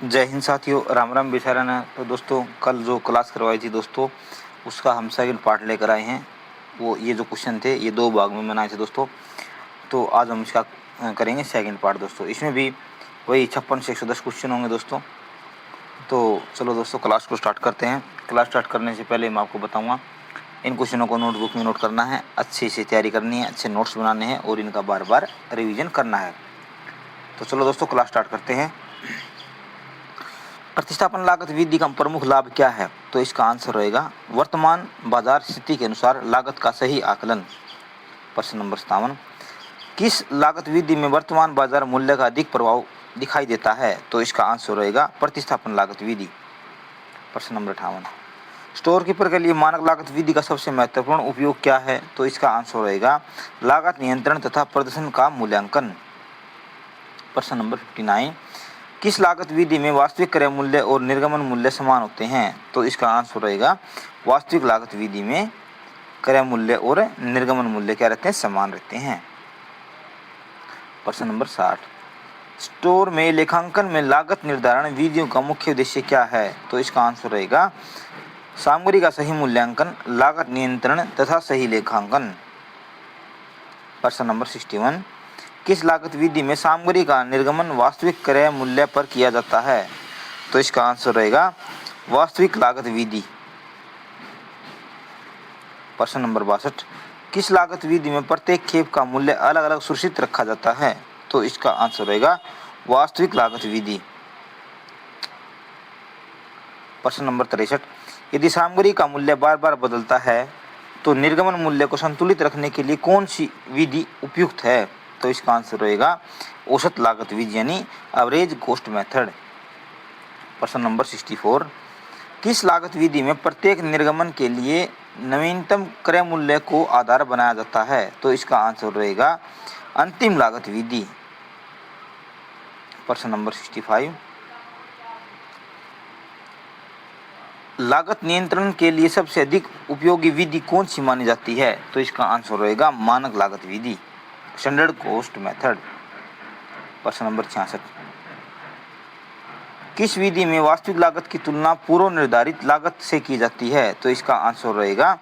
जय हिंद साथियों, राम राम बेचारा। तो दोस्तों, कल जो क्लास करवाई थी दोस्तों, उसका हम सेकंड पार्ट लेकर आए हैं। वो ये जो क्वेश्चन थे ये 2 भाग में बनाए थे दोस्तों। तो आज हम इसका करेंगे सेकंड पार्ट दोस्तों। इसमें भी वही 56 से 110 क्वेश्चन होंगे दोस्तों। तो चलो दोस्तों, क्लास को स्टार्ट करते हैं। क्लास स्टार्ट करने से पहले मैं आपको बताऊँगा, इन क्वेश्चनों को नोटबुक में नोट करना है, अच्छे से तैयारी करनी है, अच्छे नोट्स बनाने हैं और इनका बार बार रिविज़न करना है। तो चलो दोस्तों, क्लास स्टार्ट करते हैं। प्रतिस्थापन लागत विधि का प्रमुख लाभ क्या है? तो इसका आंसर रहेगा वर्तमान बाजार स्थिति के अनुसार लागत का सही आकलन। प्रश्न नंबर 57, किस लागत विधि में वर्तमान बाजार मूल्य का अधिक प्रभाव दिखाई देता है? तो इसका आंसर रहेगा प्रतिस्थापन लागत विधि। प्रश्न नंबर 58, स्टोर कीपर के लिए मानक लागत विधि का सबसे महत्वपूर्ण उपयोग क्या है? तो इसका आंसर रहेगा लागत नियंत्रण तथा प्रदर्शन का मूल्यांकन। प्रश्न नंबर 59, किस लागत विधि में वास्तविक क्रय मूल्य और निर्गमन मूल्य समान होते हैं? तो इसका आंसर रहेगा वास्तविक लागत विधि में क्रय मूल्य और निर्गमन मूल्य क्या रहते हैं? समान रहते हैं। प्रश्न नंबर 60, स्टोर में लेखांकन में लागत निर्धारण विधियों का मुख्य उद्देश्य क्या है? तो इसका आंसर रहेगा सामग्री का सही मूल्यांकन, लागत नियंत्रण तथा सही लेखांकन। प्रश्न नंबर 61, किस लागत विधि में सामग्री का निर्गमन वास्तविक क्रय मूल्य पर किया जाता है? तो इसका आंसर रहेगा वास्तविक लागत विधि। प्रश्न नंबर 62, किस लागत विधि में प्रत्येक खेप का मूल्य अलग अलग सुरक्षित रखा जाता है? तो इसका आंसर रहेगा वास्तविक लागत विधि। प्रश्न नंबर 63, यदि सामग्री का मूल्य बार बार बदलता है तो निर्गमन मूल्य को संतुलित रखने के लिए कौन सी विधि उपयुक्त है? तो इसका आंसर रहेगा औसत लागत विधि यानी एवरेज कॉस्ट मेथड। प्रश्न नंबर 64, किस लागत विधि में प्रत्येक निर्गमन के लिए नवीनतम क्रय मूल्य को आधार बनाया जाता है? तो इसका आंसर रहेगा अंतिम लागत विधि। प्रश्न नंबर 65, लागत नियंत्रण के लिए सबसे अधिक उपयोगी विधि कौन सी मानी जाती है? तो इसका आंसर रहेगा मानक लागत विधि, स्टैंडर्ड कॉस्ट मेथड। प्रश्न नंबर 66, किस विधि में वास्तविक लागत की तुलना पूर्व निर्धारित लागत से की जाती है? तो इसका आंसर रहेगा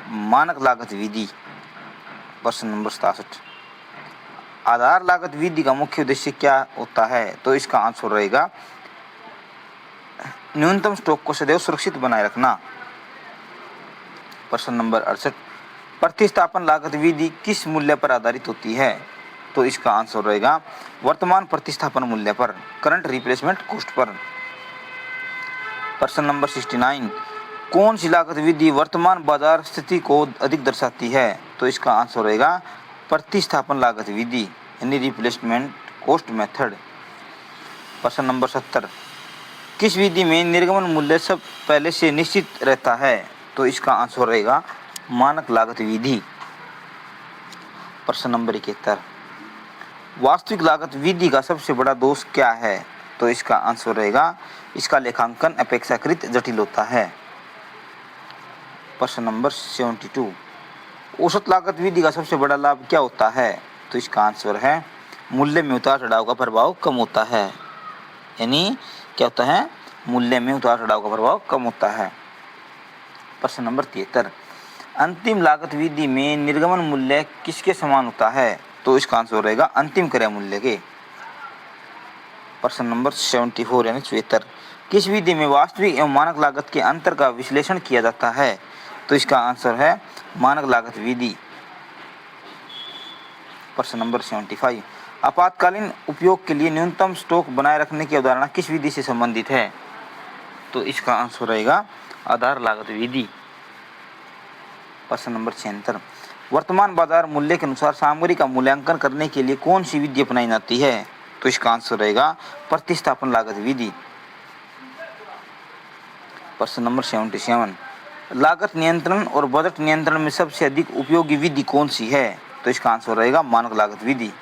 मानक लागत विधि। प्रश्न नंबर 67, आधार लागत विधि का मुख्य उद्देश्य क्या होता है? तो इसका आंसर रहेगा न्यूनतम स्टॉक को सदैव सुरक्षित बनाए रखना। प्रश्न नंबर 68, प्रतिस्थापन लागत विधि किस मूल्य पर आधारित होती है? तो इसका आंसर रहेगा वर्तमान प्रतिस्थापन मूल्य पर, करंट रिप्लेसमेंट कॉस्ट पर। प्रश्न नंबर 69, कौन सी लागत विधि वर्तमान बाजार स्थिति को अधिक दर्शाती है? तो इसका आंसर रहेगा प्रतिस्थापन लागत विधि यानी रिप्लेसमेंट कॉस्ट मेथड। प्रश्न नंबर 70, किस विधि में निर्गमन मूल्य सब पहले से निश्चित रहता है? तो इसका आंसर रहेगा मानक लागत विधि। प्रश्न नंबर 71, वास्तविक लागत विधि का सबसे बड़ा दोष क्या है? तो इसका आंसर रहेगा इसका लेखांकन अपेक्षाकृत जटिल होता है। प्रश्न नंबर 72, औसत लागत विधि का सबसे बड़ा लाभ क्या होता है? तो इसका आंसर है मूल्य में उतार चढ़ाव का प्रभाव कम होता है, यानी क्या होता है? मूल्य में उतार चढ़ाव का प्रभाव कम होता है। प्रश्न नंबर 73, अंतिम लागत विधि में निर्गमन मूल्य किसके समान होता है? तो इसका आंसर रहेगा अंतिम क्रय मूल्य के। प्रश्न नंबर 74 यानी 74, किस विधि में वास्तविक एवं मानक लागत के अंतर का विश्लेषण किया जाता है? तो इसका आंसर है मानक लागत विधि। प्रश्न नंबर 75, आपातकालीन उपयोग के लिए न्यूनतम स्टॉक बनाए रखने की अवधारणा किस विधि से संबंधित है? तो इसका आंसर रहेगा आधार लागत विधि। प्रश्न नंबर 76, वर्तमान बाजार मूल्य के अनुसार सामग्री का मूल्यांकन करने के लिए कौन सी विधि अपनाई जाती है? तो इसका आंसर रहेगा प्रतिस्थापन लागत विधि। प्रश्न नंबर 77, लागत नियंत्रण और बजट नियंत्रण में सबसे अधिक उपयोगी विधि कौन सी है? तो इसका आंसर रहेगा मानक लागत विधि।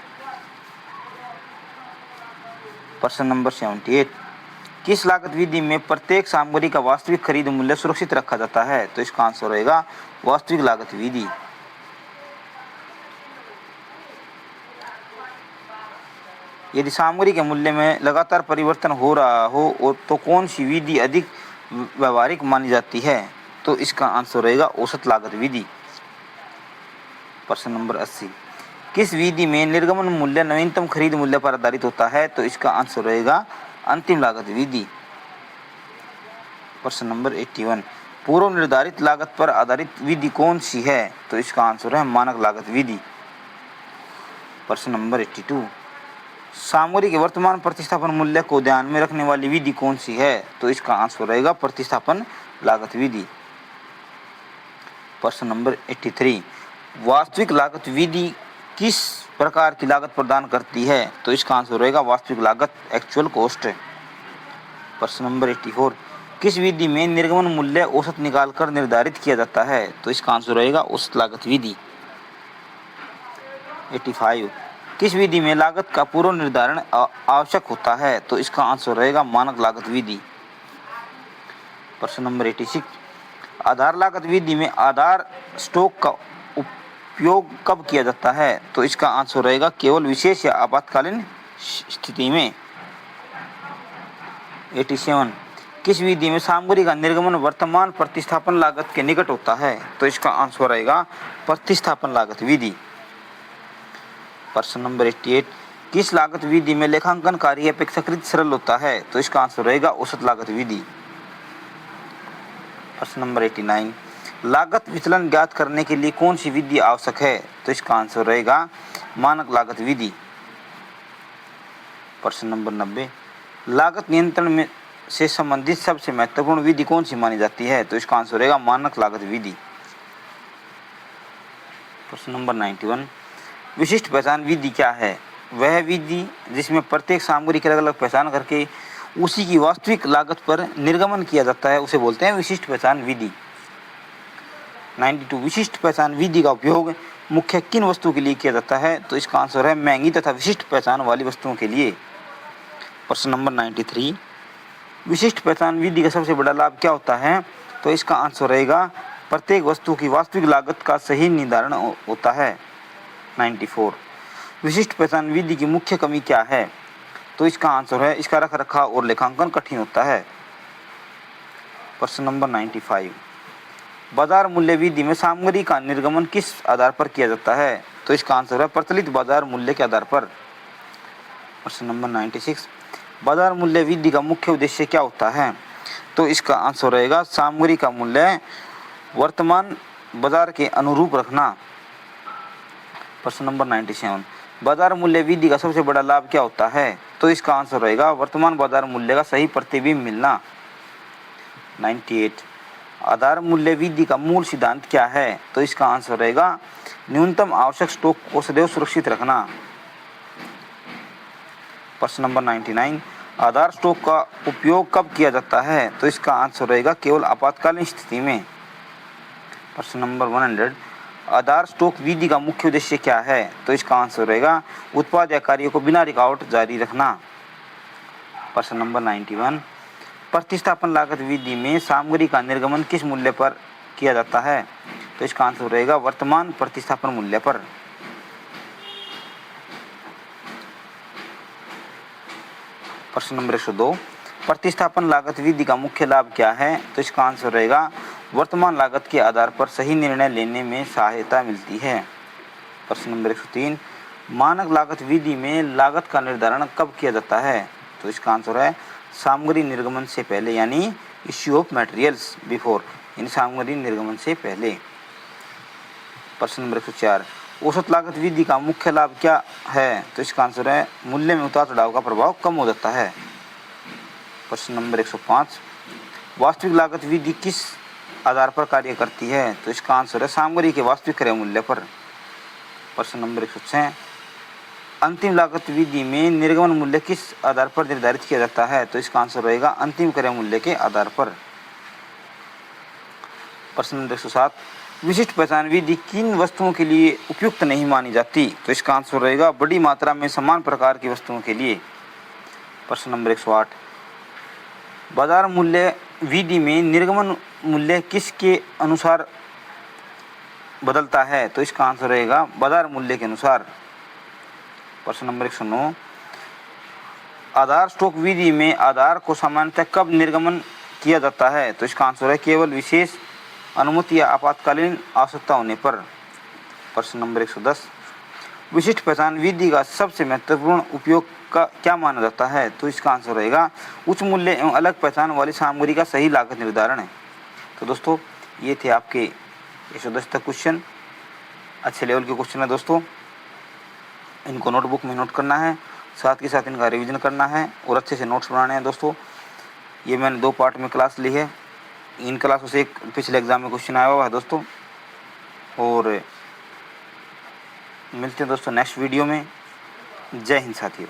प्रश्न नंबर 78, किस लागत विधि में प्रत्येक सामग्री का वास्तविक खरीद मूल्य सुरक्षित रखा जाता है? तो इसका आंसर रहेगा वास्तविक लागत विधि। यदि सामग्री के मूल्य में लगातार परिवर्तन हो रहा हो तो कौन सी विधि अधिक व्यवहारिक मानी जाती है? तो इसका आंसर रहेगा औसत लागत विधि। प्रश्न नंबर 80, किस विधि में निर्गमन मूल्य नवीनतम खरीद मूल्य पर आधारित होता है? तो इसका आंसर रहेगा अंतिम लागत विधि। प्रश्न नंबर 81, पूर्व निर्धारित लागत पर आधारित विधि कौन सी है? तो इसका आंसर है मानक लागत विधि। प्रश्न नंबर 82, सामग्री के वर्तमान प्रतिस्थापन मूल्य को ध्यान में रखने वाली विधि कौन सी है? तो इसका आंसर रहेगा प्रतिस्थापन लागत विधि। प्रश्न नंबर 83, वास्तविक लागत विधि किस प्रकार की लागत प्रदान करती है? तो इसका आंसर रहेगा वास्तविक लागत, एक्चुअल कॉस्ट। प्रश्न नंबर 84, किस विधि में निर्गमन मूल्य औसत निकालकर निर्धारित किया जाता है? तो इसका आंसर रहेगा औसत लागत विधि। 85, किस विधि में लागत का पूर्व निर्धारण आवश्यक होता है? तो इसका आंसर रहेगा मानक लागत विधि। प्रश्न नंबर 86, आधार लागत विधि में आधार स्टॉक का उपयोग कब किया जाता है? तो इसका आंसर रहेगा केवल विशेष या आपातकालीन स्थिति में। 87, किस विधि में सामग्री का निर्गमन वर्तमान प्रतिस्थापन लागत के निकट होता है? तो इसका आंसर रहेगा प्रतिस्थापन लागत विधि। प्रश्न नंबर 88, किस लागत विधि में लेखांकन कार्य अपेक्षाकृत सरल होता है? तो इसका आंसर रहेगा औसत लागत विधि। प्रश्न नंबर 89, लागत विचलन ज्ञात करने के लिए कौन सी विधि आवश्यक है? तो इसका आंसर रहेगा मानक लागत विधि। प्रश्न नंबर 90, लागत नियंत्रण में से संबंधित सबसे महत्वपूर्ण विधि कौन सी मानी जाती है? तो इसका आंसर रहेगा मानक लागत विधि। प्रश्न नंबर 91, विशिष्ट पहचान विधि क्या है? वह विधि जिसमें प्रत्येक सामग्री की अलग अलग पहचान करके उसी की वास्तविक लागत पर निर्गमन किया जाता है उसे बोलते हैं विशिष्ट पहचान विधि। 92, विशिष्ट पहचान विधि का उपयोग मुख्य किन वस्तुओं के लिए किया जाता है? तो इसका आंसर है महंगी तथा विशिष्ट पहचान वाली वस्तुओं के लिए। प्रश्न नंबर 93, विशिष्ट पहचान विधि का सबसे बड़ा लाभ क्या होता है? तो इसका आंसर रहेगा प्रत्येक वस्तु की वास्तविक लागत का सही निर्धारण होता है। 94, विशिष्ट पहचान विधि की मुख्य कमी क्या है? तो इसका आंसर है इसका रखरखाव और लेखांकन कठिन होता है। प्रश्न नंबर 95, बाजार मूल्य विधि में सामग्री का निर्गमन किस आधार पर किया जाता है? तो इसका आंसर है प्रचलित बाजार मूल्य के आधार पर। प्रश्न नंबर 96, बाजार मूल्य विधि का मुख्य उद्देश्य क्या होता है? तो इसका आंसर रहेगा सामग्री का मूल्य वर्तमान बाजार के अनुरूप रखना। प्रश्न नंबर 97, बाजार मूल्य विधि का सबसे बड़ा लाभ क्या होता है? तो इसका आंसर रहेगा वर्तमान बाजार मूल्य का सही प्रतिबिंब मिलना। 98, आधार मूल्य विधि का मूल सिद्धांत क्या है? तो इसका आंसर रहेगा न्यूनतम आवश्यक स्टॉक को सदैव सुरक्षित रखना। प्रश्न नंबर 99, आधार स्टॉक का उपयोग कब किया जाता है? तो इसका आंसर रहेगा केवल आपातकालीन स्थिति में। प्रश्न नंबर 100, आधार स्टॉक विधि का मुख्य उद्देश्य क्या है? तो इसका आंसर रहेगा उत्पाद या कार्य को बिना रुकावट जारी रखना। प्रश्न नंबर 91, प्रतिस्थापन लागत विधि में सामग्री का निर्गमन किस मूल्य पर किया जाता है? तो इसका आंसर रहेगा वर्तमान प्रतिस्थापन मूल्य पर। प्रश्न नंबर 102, प्रतिस्थापन लागत विधि का मुख्य लाभ क्या है? तो इसका आंसर रहेगा वर्तमान लागत के आधार पर सही निर्णय लेने में सहायता मिलती है। प्रश्न नंबर 103, मानक लागत विधि में लागत का निर्धारण कब किया जाता है? तो इसका आंसर है सामग्री निर्गमन से पहले, यानी इश्यू ऑफ मटेरियल्स बिफोर, यानी सामग्री निर्गमन से पहले। प्रश्न नंबर 104, औसत लागत विधि का मुख्य लाभ क्या है? तो इसका आंसर है मूल्य में उतार चढ़ाव का प्रभाव कम हो जाता है। प्रश्न नंबर 105, वास्तविक लागत विधि किस आधार पर कार्य करती है? तो इसका आंसर है सामग्री के वास्तविक क्रय मूल्य पर। प्रश्न नंबर 106, अंतिम लागत विधि में निर्गमन मूल्य किस आधार पर निर्धारित किया जाता है? तो इसका आंसर रहेगा अंतिम क्रय मूल्य के आधार पर। प्रश्न नंबर 107, विशिष्ट पहचान विधि किन वस्तुओं के लिए उपयुक्त नहीं मानी जाती? तो इसका आंसर रहेगा बड़ी मात्रा में समान प्रकार की वस्तुओं के लिए। प्रश्न नंबर 108, बाजार मूल्य विधि में निर्गमन मूल्य किसके अनुसार बदलता है? तो इसका आंसर रहेगा बाजार मूल्य के अनुसार। प्रश्न नंबर 109, आधार स्टॉक विधि में आधार को सामान्यतः कब निर्गमन किया जाता है? तो इसका आंसर है केवल विशेष अनुमति या आपातकालीन आवश्यकता होने पर। प्रश्न नंबर 110, विशिष्ट पहचान विधि का सबसे महत्वपूर्ण उपयोग का क्या माना जाता है? तो इसका आंसर रहेगा उच्च मूल्य एवं अलग पहचान वाली सामग्री का सही लागत निर्धारण है। तो दोस्तों ये थे आपके 110 तक क्वेश्चन, अच्छे लेवल के क्वेश्चन है दोस्तों। इनको नोटबुक में नोट करना है, साथ के साथ इनका रिवीजन करना है और अच्छे से नोट्स बनाने हैं दोस्तों। ये मैंने 2 पार्ट में क्लास ली है, इन क्लासों से एक पिछले एग्जाम में क्वेश्चन आया हुआ है दोस्तों। और मिलते हैं दोस्तों नेक्स्ट वीडियो में। जय हिंद साथियों।